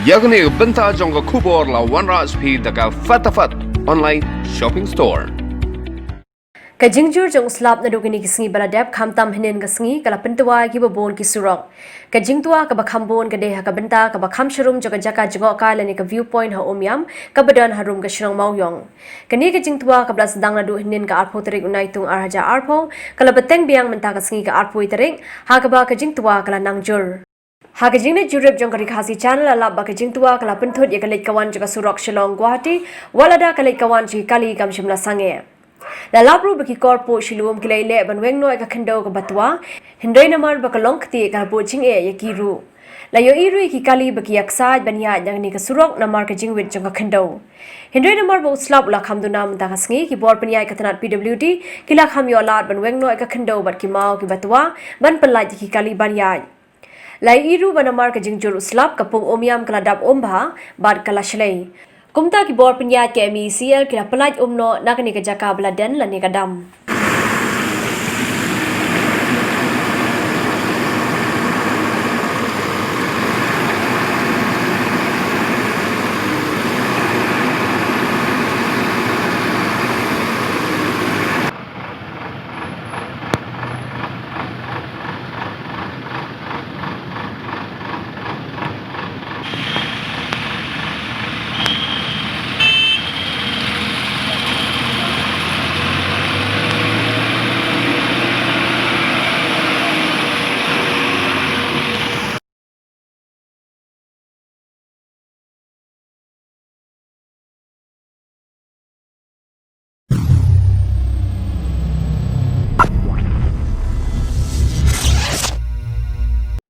Yagni benta jongga kubor la wanra speed daga fatafat online shopping store. Kajingjur jong slap na dogini kisngi baladep khamtam hinin kasngi kala pentua ki babon ki surok kajingtua ka bakhambon ka deha ka benta ka bakham shurum joga jaka jingo ka lani ka viewpoint ha Umiam ka badan harum ka shrang mauyong kani kajingtua ka blas dang na do hinin ka arpho tarik unai tung arhaja arpho kala beteng biang menta kasngi ka arpho tarik ha ka ba kajingtua kala nangjur Hakajing na jurep jong RiKhasi channel alap ba kajing tua kala penthut ya kalit kawan juga Surok Shillong Guwahati walada kalit kawan ji kali kam shimla sange Lalapru baki korpo shilum kilaile banweng no ekakendo ka batwa hindai namar bakalong kti ka bojing e yakiru Layo iru ki kali baki yaksaj banya yang ni ka Surok namar kajing wit jong kakendo hindai namar ba uslap la khamduna mta kasngi ki bor panyai kathanat PWD kila kham yo lat banweng no ekakendo bat ki mau ki batwa ban pelaj ki kali banya Lai iru banamar ka jingjur uslap kapung Umiam keladap ombha bad kala shlei. Kumta ki bor penyat ke MECL kila pelaj umno nakani ka jaka beladen lani kadam.